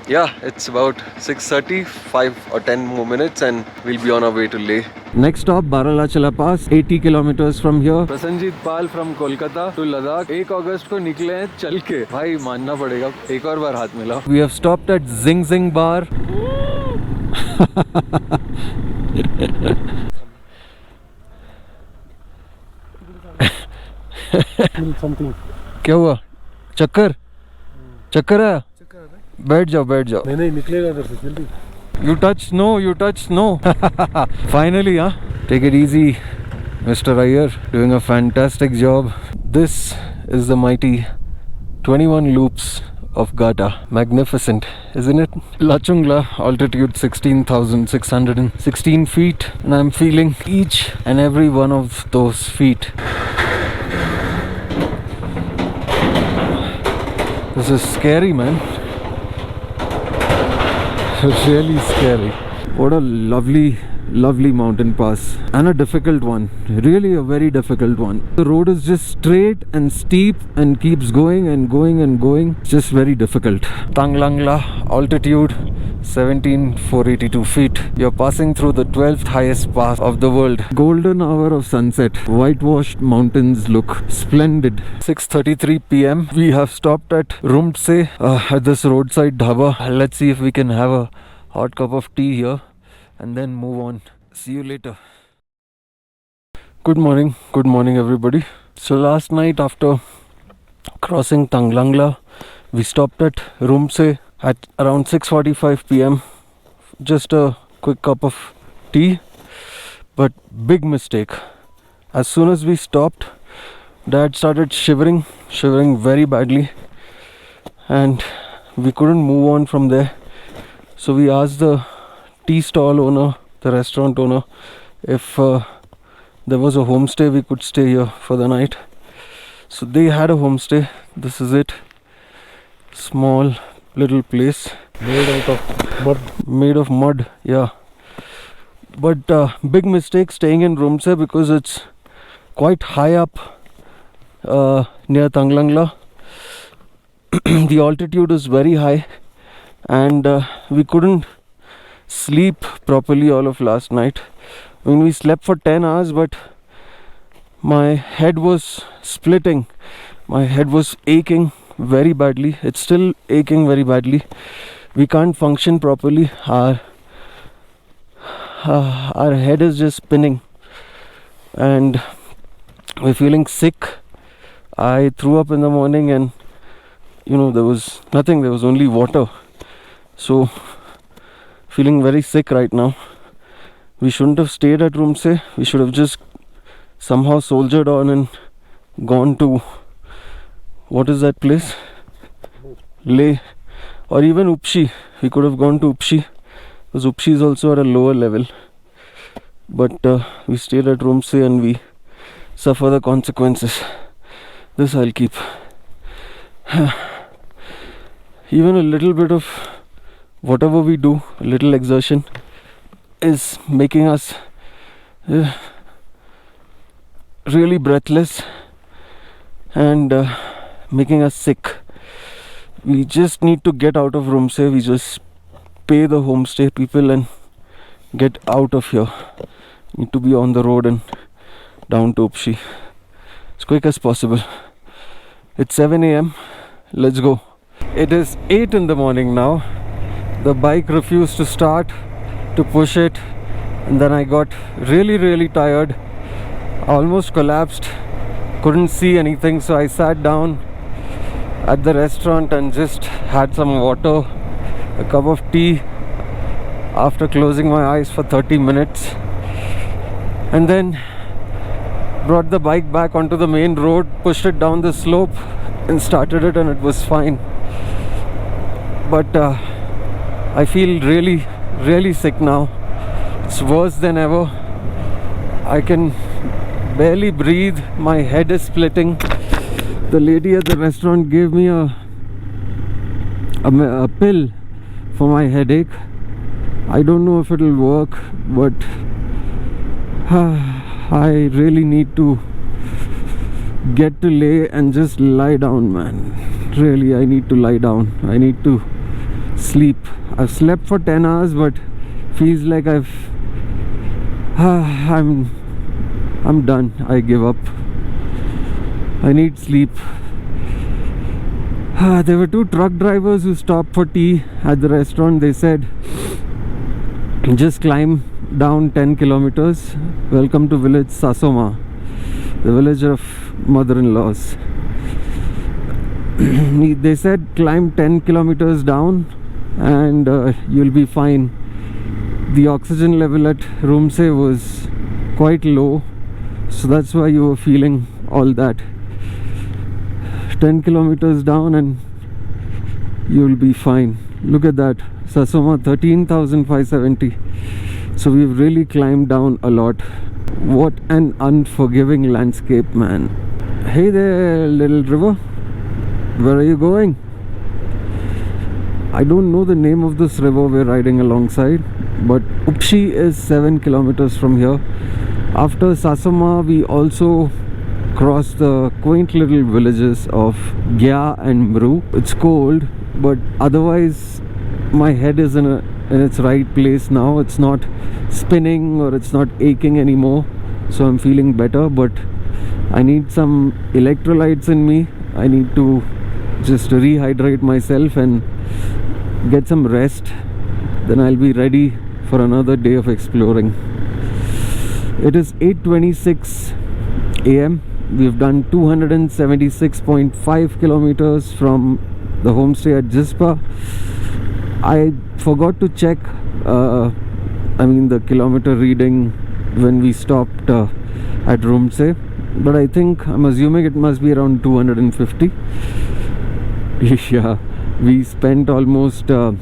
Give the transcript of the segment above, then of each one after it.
Yeah, it's about 6:30, 5 or 10 more minutes and we'll be on our way to Leh. Next stop, Baralachala Pass, 80 kilometers from here. Prasanjit Pal from Kolkata to Ladakh. 1 August को निकले हैं चल के. भाई मानना पड़ेगा, एक और बार हाथ मिला. We have stopped at Zing Zing Bar. Something. क्या हुआ? चक्कर? चक्कर है? बैठ जाओ बैठ जाओ. नहीं निकलेगा इधर से जल्दी. You touch no. Finally, huh? Take it easy, Mr. Iyer. Doing a fantastic job. This is the mighty 21 loops of Gata. Magnificent, isn't it? Lachungla, altitude 16,616 feet, and I'm feeling each and every one of those feet. This is scary, man. Really scary. What a lovely mountain pass, and a difficult one. Really a very difficult one. The road is just straight and steep and keeps going and going and going. It's just very difficult. Tanglangla, altitude 17,482 feet. You're passing through the 12th highest pass of the world. Golden hour of sunset. Whitewashed mountains look splendid. 6:33 p.m. We have stopped at Rhumtse at this roadside dhaba. Let's see if we can have a hot cup of tea here and then move on. See you later. Good morning everybody. So last night after crossing Tanglangla, we stopped at Rhumtse at around 6:45 p.m. Just a quick cup of tea, but big mistake. As soon as we stopped, Dad started shivering very badly, and we couldn't move on from there. So we asked the tea stall owner, the restaurant owner, if there was a homestay we could stay here for the night. So they had a homestay. This is it. Small little place. Made out of mud. Made of mud, yeah. But big mistake staying in Rhumtse because it's quite high up near Tanglangla. The altitude is very high, and we couldn't sleep properly all of last night. I mean, we slept for 10 hours, but my head was splitting. My head was aching very badly. It's still aching very badly. We can't function properly. Our head is just spinning, and we're feeling sick. I threw up in the morning, and there was nothing. There was only water. So feeling very sick right now. We shouldn't have stayed at Rhumtse. We should have just somehow soldiered on and gone to, what is that place? Leh, or even Upshi. We could have gone to Upshi, because Upshi is also at a lower level. But we stayed at Rhumtse and we suffer the consequences. This I'll keep. Even a little bit of whatever we do, a little exertion, is making us really breathless and making us sick. We just need to get out of Rhumtse. We just pay the homestay people and get out of here. Need to be on the road and down to Upshi as quick as possible. It's 7 a.m. Let's go. It is 8 in the morning now. The bike refused to start, to push it, and then I got really tired. I almost collapsed, couldn't see anything, so I sat down at the restaurant and just had some water, a cup of tea after closing my eyes for 30 minutes, and then brought the bike back onto the main road, pushed it down the slope and started it, and it was fine. But I feel really sick now. It's worse than ever. I can barely breathe. My head is splitting. The lady at the restaurant gave me a pill for my headache. I don't know if it'll work, but I really need to get to Leh and just lie down, man. Really, I need to lie down. I need to sleep. I've slept for 10 hours, but feels like I'm done. I give up. I need sleep. There were 2 truck drivers who stopped for tea at the restaurant. They said, just climb down 10 kilometers. Welcome to village Sasoma, the village of mother-in-laws. They said climb 10 kilometers down and you'll be fine. The oxygen level at Rhumtse was quite low, so that's why you were feeling all that. 10 kilometers down and you'll be fine. Look at that, Sasoma 13,570. So we've really climbed down a lot. What an unforgiving landscape, man. Hey there, little river, where are you going? I don't know the name of this river we're riding alongside, but Upshi is 7 kilometers from here. After Sasoma, we also cross the quaint little villages of Gya and Mru. It's cold, but otherwise my head is in its right place now. It's not spinning or it's not aching anymore, so I'm feeling better. But I need some electrolytes in me. I need to just rehydrate myself and get some rest. Then I'll be ready for another day of exploring. It is 8:26 AM. We've done 276.5 kilometers from the homestay at Jispa. I forgot to check the kilometer reading when we stopped at Rhumtse, but I'm assuming it must be around 250. Yeah, we spent almost 10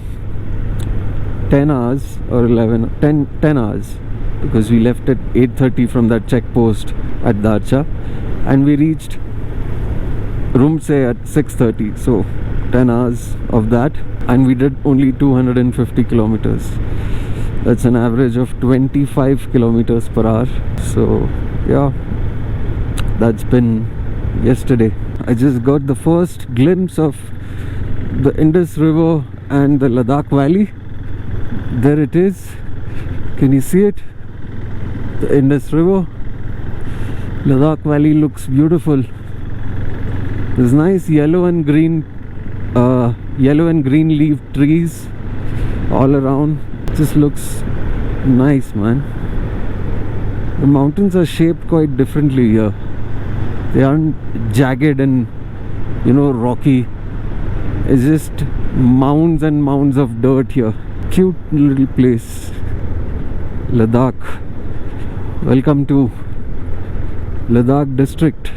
hours or 10 hours, because we left at 8:30 from that checkpost at Darcha, and we reached Rhumtse at 6:30. So 10 hours of that, and we did only 250 kilometers. That's an average of 25 kilometers per hour. So yeah, that's been yesterday. I just got the first glimpse of the Indus River and the Ladakh Valley. There it is. Can you see it? The Indus River. Ladakh Valley looks beautiful. There's nice yellow and green leaf trees all around. Just looks nice, man. The mountains are shaped quite differently here. They aren't jagged and rocky. It's just mounds and mounds of dirt here. Cute little place, Ladakh. Welcome to Ladakh district.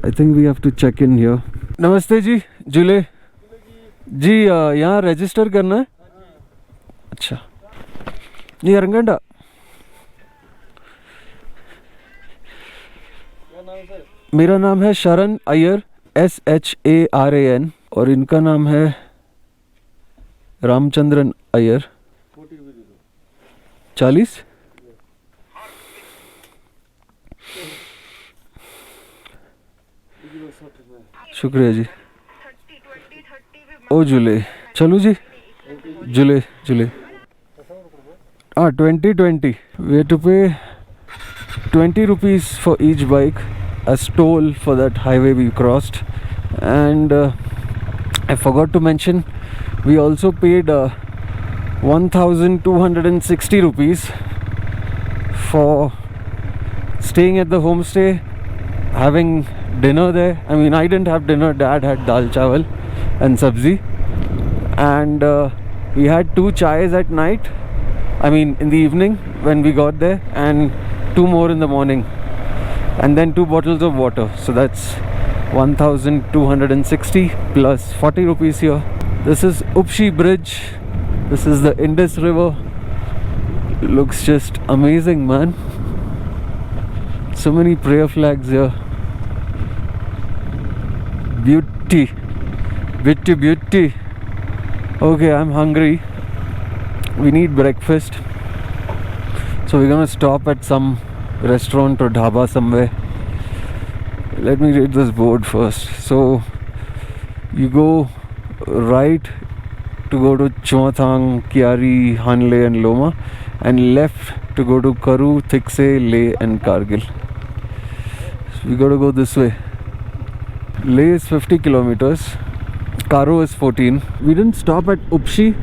I think we have to check in here. Namaste ji, Jule जी, यहाँ register करना है? अच्छा, ये अरंगंडा। मेरा नाम है शरण Iyer, SHARAN, और इनका नाम है रामचंद्रन अय्यर। 40? शुक्रिया जी। ओ जुले, चलो जी, जुले 2020. We had to pay 20 rupees for each bike as toll for that highway we crossed. And I forgot to mention, we also paid 1,260 rupees for staying at the homestay, having dinner there. I didn't have dinner. Dad had dal chawal and sabzi, and we had 2 chais at night, in the evening when we got there, and 2 more in the morning, and then 2 bottles of water. So that's 1,260 plus 40 rupees here. This is Upshi Bridge. This is the Indus River. Looks just amazing, man. So many prayer flags here. Beauty. Okay, I'm hungry. We need breakfast, so we're gonna stop at some restaurant or dhaba somewhere. Let me read this board first. So you go right to go to Chuathang, Kiari, Hanle and Loma, and left to go to Karu, Thikse, Leh and Kargil. So we got to go this way. Leh is 50 kilometers, Karo is 14. We didn't stop at Upshi.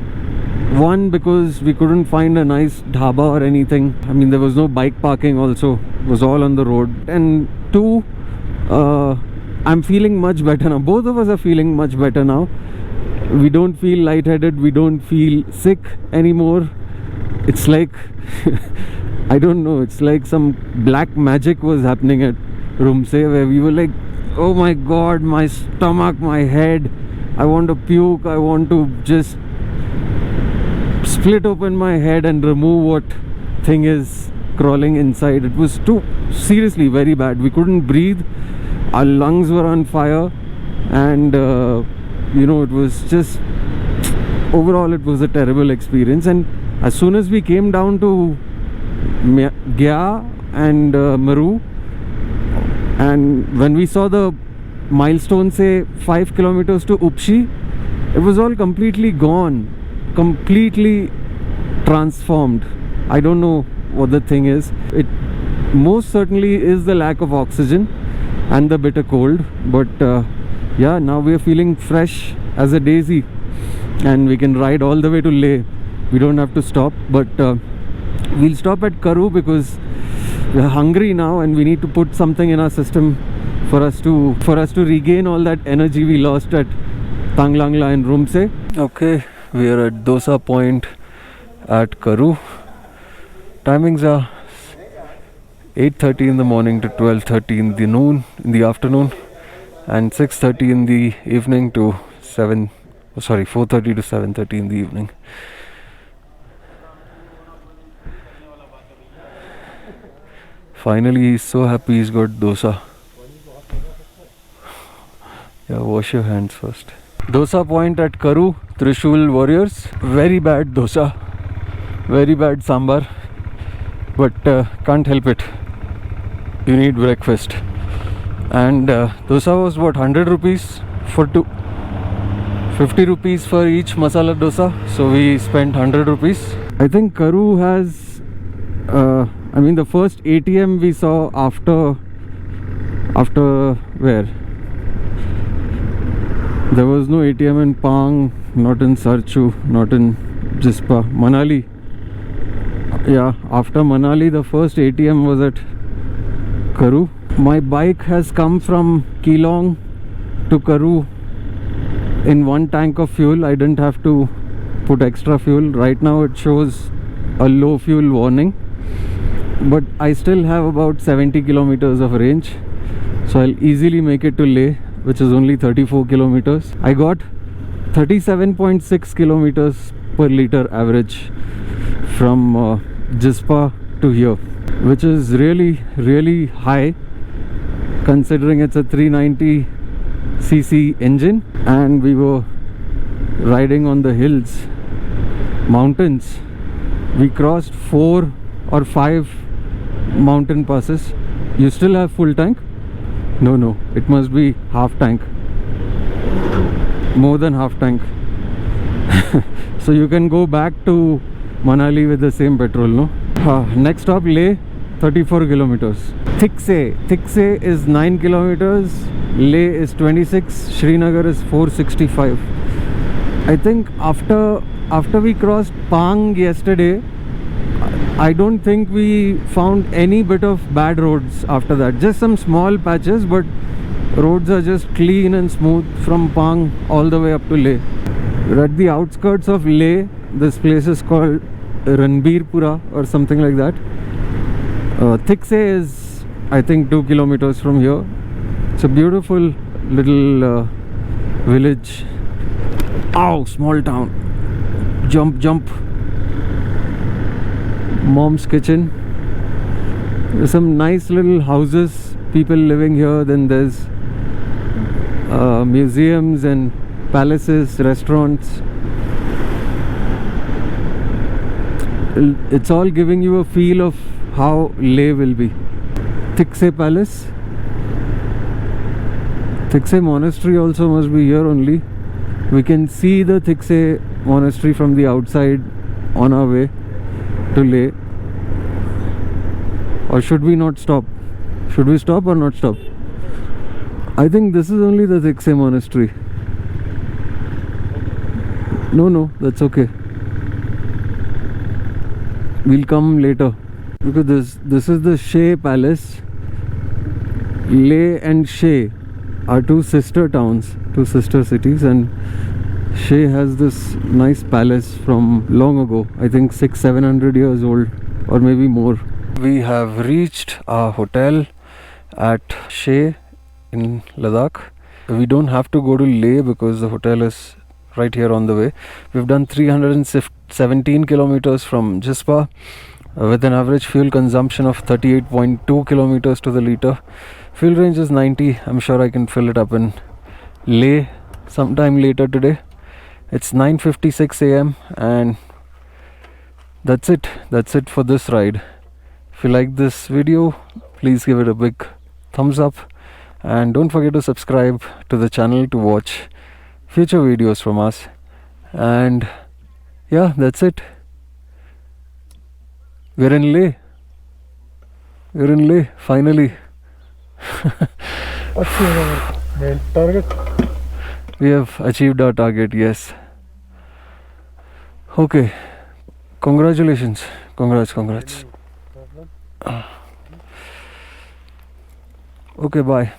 One, because we couldn't find a nice dhaba or anything. I mean, there was no bike parking also. It was all on the road. And two, I'm feeling much better now. Both of us are feeling much better now. We don't feel lightheaded. We don't feel sick anymore. It's like, I don't know, it's like some black magic was happening at Rhumtse, where we were like, oh my god, my stomach, my head, I want to puke, I want to just split open my head and remove what thing is crawling inside. It was too seriously very bad. We couldn't breathe, our lungs were on fire, and you know, it was just, overall it was a terrible experience. And as soon as we came down to Gya and Meru, and when we saw the milestone say 5 kilometers to Upshi, it was all completely gone, completely transformed. I don't know what the thing is. It most certainly is the lack of oxygen and the bitter cold, but yeah, now we are feeling fresh as a daisy and we can ride all the way to Leh. We don't have to stop, but we'll stop at Karu because we're hungry now and we need to put something in our system for us to regain all that energy we lost at Tanglangla and Rhumtse. Okay, we are at Dosa Point at Karu. Timings are 8:30 in the morning to 12:30 in the afternoon, and 6:30 in the evening to 4:30 to 7:30 in the evening. Finally, he's so happy he's got dosa. Yeah, wash your hands first. Dosa Point at Karu, Trishul Warriors. Very bad dosa, very bad sambar, but can't help it. You need breakfast. And dosa was what, 100 rupees for two, 50 rupees for each masala dosa, so we spent 100 rupees. I think Karu has I mean, the first ATM we saw after where? There was no ATM in Pang, not in Sarchu, not in Jispa. Manali. Yeah, after Manali, the first ATM was at Karu. My bike has come from Keelong to Karu in one tank of fuel. I didn't have to put extra fuel. Right now it shows a low fuel warning, but I still have about 70 kilometers of range, so I'll easily make it to Leh, which is only 34 kilometers. I got 37.6 kilometers per liter average from Jispa to here, which is really high considering it's a 390cc engine. And we were riding on the hills, mountains. We crossed 4 or 5 mountain passes. You still have full tank? No, it must be half tank, more than half tank. So you can go back to Manali with the same petrol, no? Next stop, Leh, 34 kilometers. Thikse is 9 kilometers, Leh is 26, Srinagar is 465. I think after we crossed Pang yesterday, I don't think we found any bit of bad roads after that. Just some small patches, but roads are just clean and smooth from Pang all the way up to Leh. We're at the outskirts of Leh. This place is called Ranbirpura or something like that. Thikse is, I think, 2 kilometers from here. It's a beautiful little village. Ow, small town. Jump. Mom's kitchen. There's some nice little houses, people living here. Then there's museums and palaces, restaurants. It's all giving you a feel of how Leh will be. Thikse Palace. Thikse Monastery also must be here only. We can see the Rhumtse monastery from the outside on our way to Leh. Or should we not stop? Should we stop or not stop? I think this is only the Rhumtse monastery. No, that's okay. We'll come later. Because this is the Sheh Palace. Leh and Sheh are two sister towns, two sister cities, and Sheh has this nice palace from long ago. I think 600-700 years old, or maybe more. We have reached our hotel at Sheh in Ladakh. We don't have to go to Leh because the hotel is right here on the way. We've done 317 kilometers from Jispa with an average fuel consumption of 38.2 kilometers to the liter. Fuel range is 90. I'm sure I can fill it up in Leh sometime later today. It's 9:56 a.m. and that's it for this ride. If you like this video, please give it a big thumbs up and don't forget to subscribe to the channel to watch future videos from us. And yeah, that's it. We're in Leh finally. Achieve our main target. We have achieved our target, yes. Okay, congratulations. Congrats. Okay, bye.